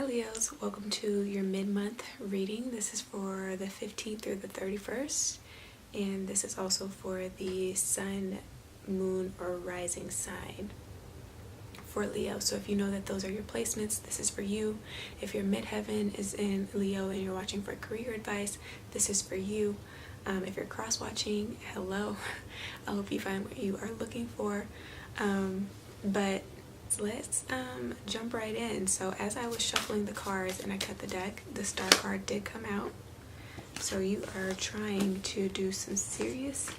Hi Leos, welcome to your mid-month reading. This is for the 15th through the 31st, and this is also for the sun, moon, or rising sign for Leo. So if you know that those are your placements, this is for you. If your midheaven is in Leo and you're watching for career advice, this is for you. If you're cross-watching, hello. I hope you find what you are looking for. But let's jump right in. So as I was shuffling the cards and I cut the deck, the star card did come out. So you are trying to do some serious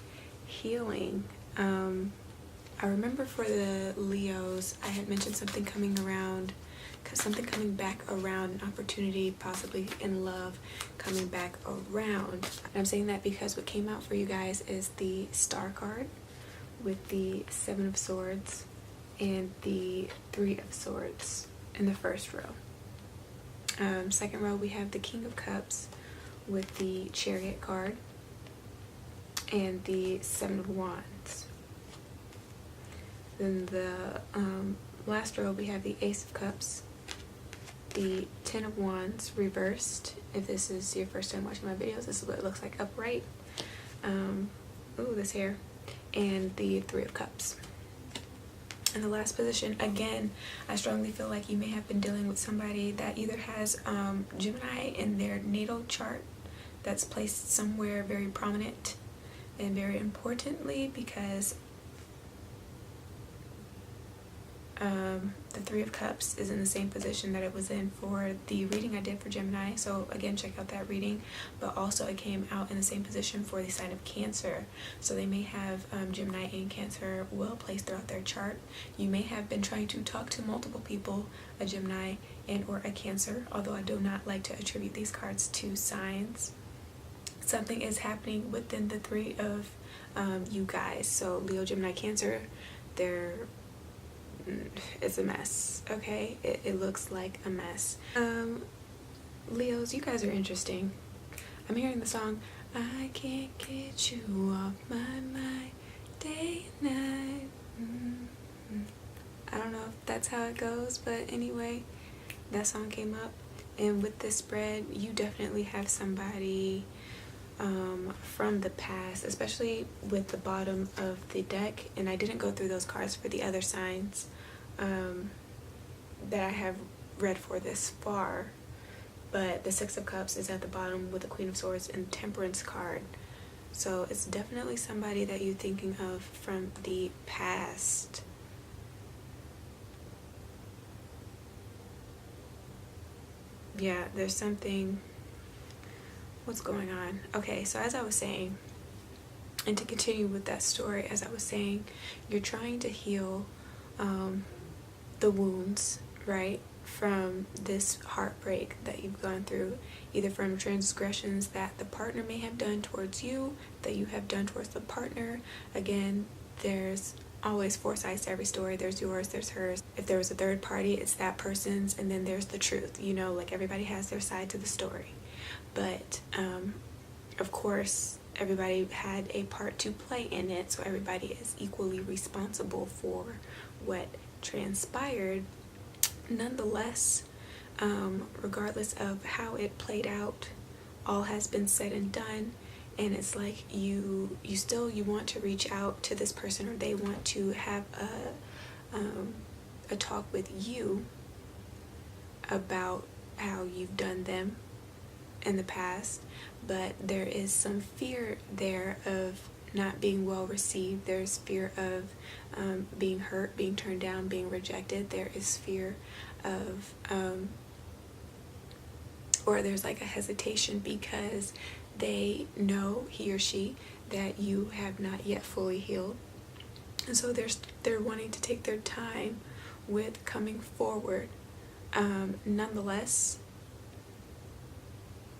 healing. I remember for the Leos, I had mentioned something coming back around, an opportunity, possibly in love, coming back around. And I'm saying that because what came out for you guys is the star card with the 7 of Swords and the 3 of Swords in the first row. Second row, we have the King of Cups with the Chariot card and the 7 of Wands. Then the last row, we have the Ace of Cups, the 10 of Wands reversed. If this is your first time watching my videos, this is what it looks like upright. Ooh, this hair. And the 3 of Cups. In the last position, again, I strongly feel like you may have been dealing with somebody that either has Gemini in their natal chart that's placed somewhere very prominent and very importantly, because the 3 of Cups is in the same position that it was in for the reading I did for Gemini. So again, check out that reading. But also it came out in the same position for the sign of Cancer. So they may have Gemini and Cancer well placed throughout their chart. You may have been trying to talk to multiple people, a Gemini and or a Cancer, although I do not like to attribute these cards to signs. Something is happening within the 3 of you guys. So Leo, Gemini, Cancer, it's a mess. Okay, it looks like a mess. Leos, you guys are interesting. I'm hearing the song I can't get you off my mind day and night. I don't know if that's how it goes, but anyway, that song came up. And with this spread, you definitely have somebody from the past, especially with the bottom of the deck. And I didn't go through those cards for the other signs that I have read for this far, but the 6 of Cups is at the bottom with the Queen of Swords and Temperance card. So it's definitely somebody that you're thinking of from the past. Yeah, there's something. What's going on? Okay, so as I was saying, and to continue with that story, as I was saying, you're trying to heal the wounds, right, from this heartbreak that you've gone through, either from transgressions that the partner may have done towards you, that you have done towards the partner. Again, there's always 4 sides to every story. There's yours, there's hers. If there was a third party, it's that person's, and then there's the truth. You know, like everybody has their side to the story. But of course, everybody had a part to play in it, so everybody is equally responsible for what transpired. Nonetheless, regardless of how it played out, all has been said and done, and it's like you want to reach out to this person, or they want to have a talk with you about how you've done them in the past, but there is some fear there of not being well received. There's fear of being hurt, being turned down, being rejected. There is fear of or there's like a hesitation because they know, he or she, that you have not yet fully healed, and so they're wanting to take their time with coming forward. Nonetheless,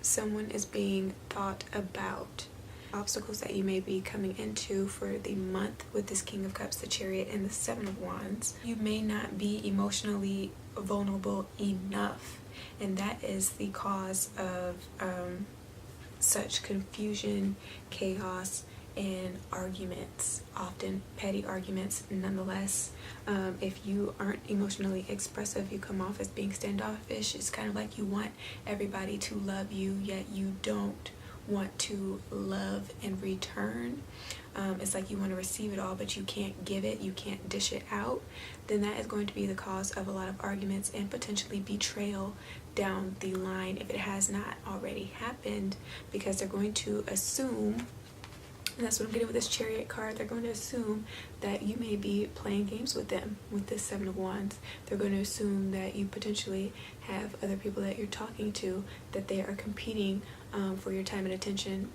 someone is being thought about. Obstacles that you may be coming into for the month with this King of Cups, the Chariot, and the 7 of Wands. You may not be emotionally vulnerable enough, and that is the cause of such confusion, chaos, in arguments, often petty arguments nonetheless. If you aren't emotionally expressive, you come off as being standoffish. It's kind of like you want everybody to love you, yet you don't want to love in return. It's like you want to receive it all, but you can't give it, you can't dish it out. Then that is going to be the cause of a lot of arguments and potentially betrayal down the line if it has not already happened, because they're going to assume, and that's what I'm getting with this Chariot card, they're going to assume that you may be playing games with them with this Seven of Wands. They're going to assume that you potentially have other people that you're talking to, that they are competing for your time and attention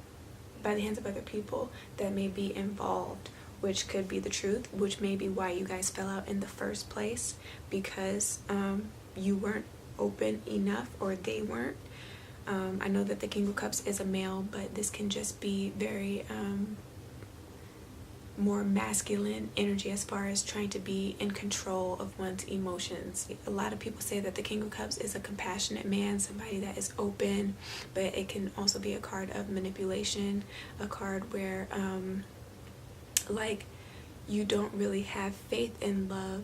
by the hands of other people that may be involved, which could be the truth, which may be why you guys fell out in the first place, because you weren't open enough, or they weren't. I know that the King of Cups is a male, but this can just be very more masculine energy as far as trying to be in control of one's emotions. A lot of people say that the King of Cups is a compassionate man, somebody that is open, but it can also be a card of manipulation, a card where like you don't really have faith in love,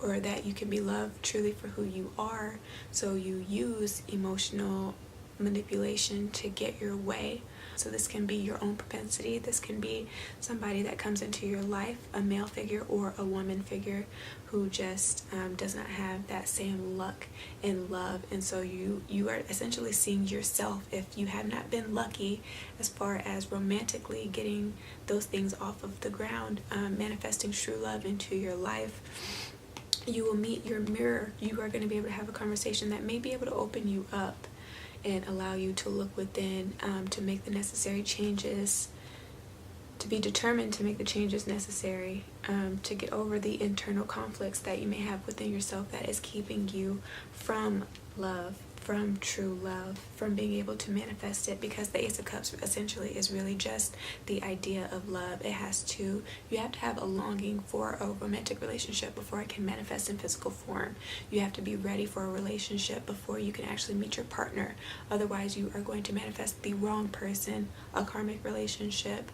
or that you can be loved truly for who you are, so you use emotional manipulation to get your way. So this can be your own propensity. This can be somebody that comes into your life, a male figure or a woman figure, who just does not have that same luck in love. And so you are essentially seeing yourself, if you have not been lucky as far as romantically getting those things off of the ground, manifesting true love into your life, you will meet your mirror. You are going to be able to have a conversation that may be able to open you up and allow you to look within, to make the necessary changes, to be determined to make the changes necessary, to get over the internal conflicts that you may have within yourself that is keeping you from love, from true love, from being able to manifest it. Because the Ace of Cups essentially is really just the idea of love. You have to have a longing for a romantic relationship before it can manifest in physical form. You have to be ready for a relationship before you can actually meet your partner. Otherwise, you are going to manifest the wrong person, a karmic relationship.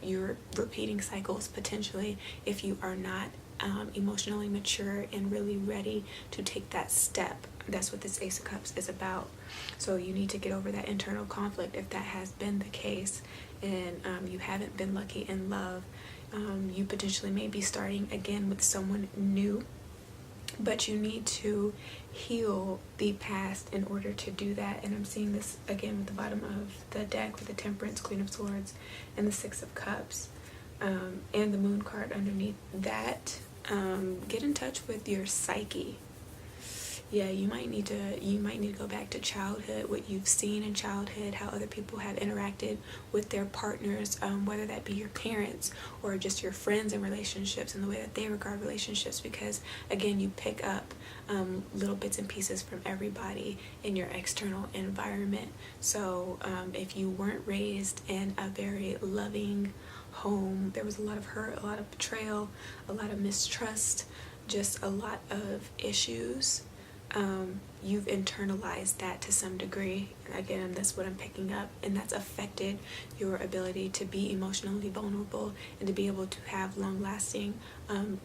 You're repeating cycles potentially if you are not emotionally mature and really ready to take that step. That's what this Ace of Cups is about. So you need to get over that internal conflict if that has been the case, and you haven't been lucky in love. You potentially may be starting again with someone new, but you need to heal the past in order to do that. And I'm seeing this again with the bottom of the deck with the Temperance, Queen of Swords, and the Six of Cups, and the Moon card underneath that. Get in touch with your psyche. Yeah, you might need to go back to childhood, what you've seen in childhood, how other people have interacted with their partners, whether that be your parents or just your friends in relationships and the way that they regard relationships. Because again, you pick up little bits and pieces from everybody in your external environment. So if you weren't raised in a very loving home, there was a lot of hurt, a lot of betrayal, a lot of mistrust, just a lot of issues. You've internalized that to some degree. Again, that's what I'm picking up, and that's affected your ability to be emotionally vulnerable and to be able to have long-lasting,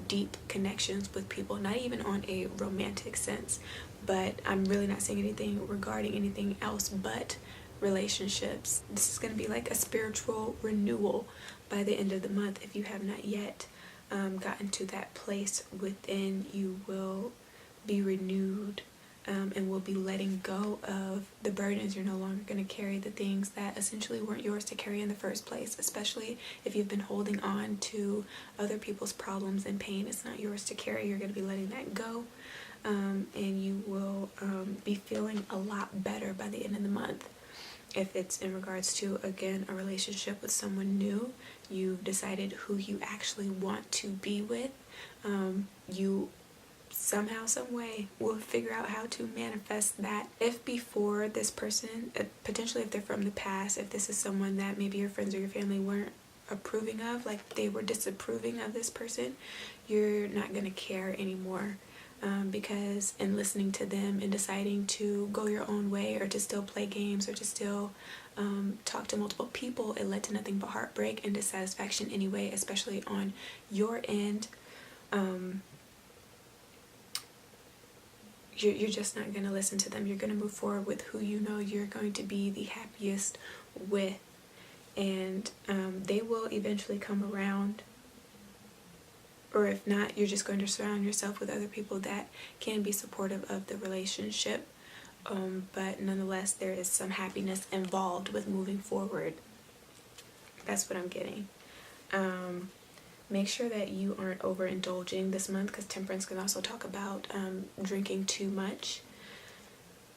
deep connections with people, not even on a romantic sense, but I'm really not saying anything regarding anything else but relationships. This is going to be like a spiritual renewal by the end of the month. If you have not yet gotten to that place within, you will be renewed, and will be letting go of the burdens. You're no longer going to carry the things that essentially weren't yours to carry in the first place, especially if you've been holding on to other people's problems and pain. It's not yours to carry. You're going to be letting that go, and you will be feeling a lot better by the end of the month. If it's in regards to, again, a relationship with someone new, you've decided who you actually want to be with, you somehow, some way will figure out how to manifest that. If before this person, potentially if they're from the past, if this is someone that maybe your friends or your family weren't approving of, like they were disapproving of this person, you're not going to care anymore. because in listening to them and deciding to go your own way, or to still play games, or to still talk to multiple people, it led to nothing but heartbreak and dissatisfaction anyway, especially on your end. You're just not going to listen to them. You're going to move forward with who you know you're going to be the happiest with, and they will eventually come around. Or if not, you're just going to surround yourself with other people that can be supportive of the relationship. But nonetheless, there is some happiness involved with moving forward. That's what I'm getting. Make sure that you aren't overindulging this month, because temperance can also talk about drinking too much.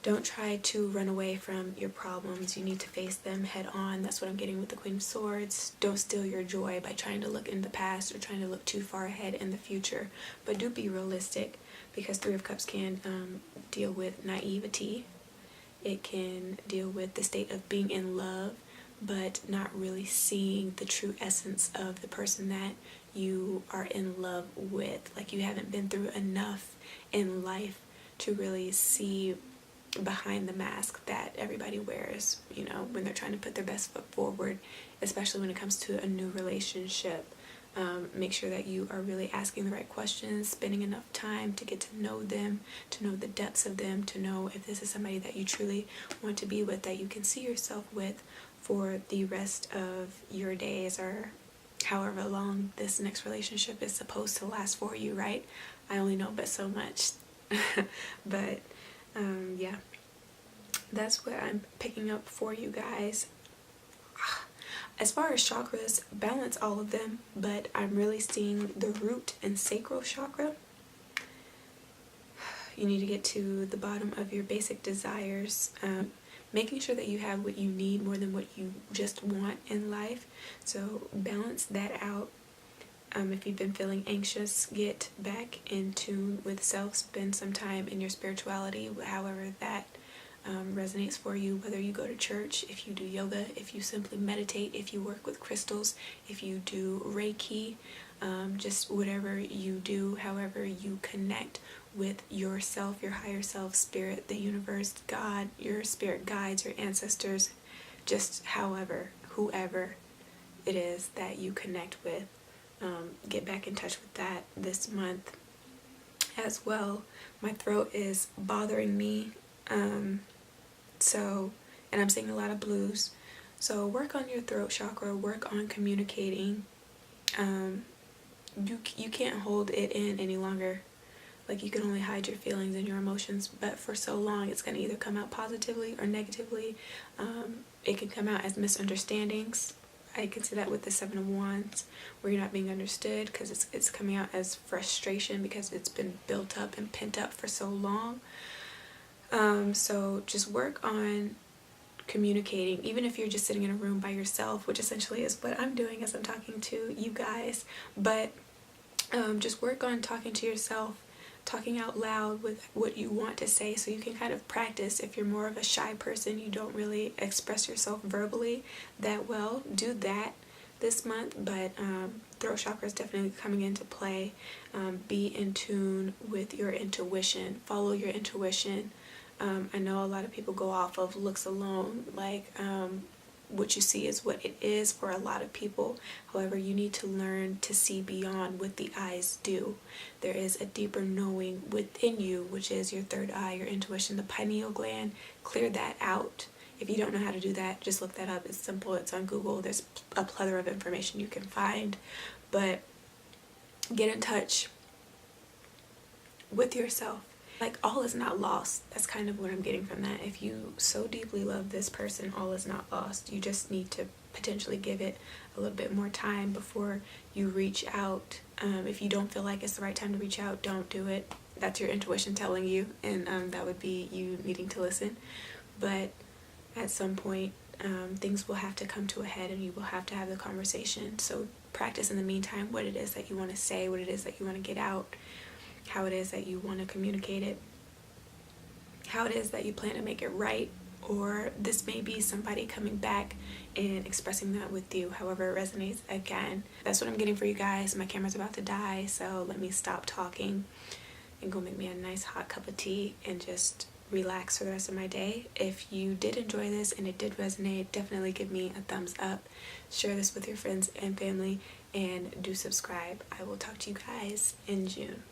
Don't try to run away from your problems. You need to face them head on. That's what I'm getting with the Queen of Swords. Don't steal your joy by trying to look in the past or trying to look too far ahead in the future. But do be realistic, because Three of Cups can deal with naivety. It can deal with the state of being in love, but not really seeing the true essence of the person that you are in love with. Like, you haven't been through enough in life to really see behind the mask that everybody wears, you know, when they're trying to put their best foot forward, especially when it comes to a new relationship. Make sure that you are really asking the right questions, spending enough time to get to know them, to know the depths of them, to know if this is somebody that you truly want to be with, that you can see yourself with for the rest of your days, or however long this next relationship is supposed to last for you, right? I only know but so much. But yeah, that's what I'm picking up for you guys. As far as chakras, balance all of them, but I'm really seeing the root and sacral chakra. You need to get to the bottom of your basic desires, making sure that you have what you need more than what you just want in life. So balance that out. If you've been feeling anxious, get back in tune with self. Spend some time in your spirituality, however that resonates for you, whether you go to church, if you do yoga, if you simply meditate, if you work with crystals, if you do Reiki, just whatever you do, however you connect with yourself, your higher self, spirit, the universe, God, your spirit guides, your ancestors, just however, whoever it is that you connect with. Get back in touch with that this month as well. My throat is bothering me, and I'm seeing a lot of blues, so work on your throat chakra, work on communicating. You can't hold it in any longer. Like, you can only hide your feelings and your emotions, but for so long it's going to either come out positively or negatively. It can come out as misunderstandings. I can see that with the Seven of Wands, where you're not being understood, because it's coming out as frustration because it's been built up and pent up for so long. So just work on communicating, even if you're just sitting in a room by yourself, which essentially is what I'm doing as I'm talking to you guys. But just work on talking to yourself, talking out loud with what you want to say, so you can kind of practice. If you're more of a shy person, you don't really express yourself verbally that well, do that this month. But throat chakra is definitely coming into play. Be in tune with your intuition, follow your intuition. I know a lot of people go off of looks alone, like what you see is what it is for a lot of people. However, you need to learn to see beyond what the eyes do. There is a deeper knowing within you, which is your third eye, your intuition, the pineal gland. Clear that out. If you don't know how to do that, just look that up. It's simple. It's on Google. There's a plethora of information you can find. But get in touch with yourself. Like, all is not lost. That's kind of what I'm getting from that. If you so deeply love this person, all is not lost. You just need to potentially give it a little bit more time before you reach out. If you don't feel like it's the right time to reach out, don't do it. That's your intuition telling you, and that would be you needing to listen. But at some point, things will have to come to a head, and you will have to have the conversation. So practice in the meantime what it is that you want to say, what it is that you want to get out, how it is that you want to communicate it, how it is that you plan to make it right. Or this may be somebody coming back and expressing that with you, however it resonates. Again, that's what I'm getting for you guys. My camera's about to die, so let me stop talking. and go make me a nice hot cup of tea and just relax for the rest of my day. If you did enjoy this and it did resonate, definitely give me a thumbs up, share this with your friends and family, and do subscribe. I will talk to you guys in June.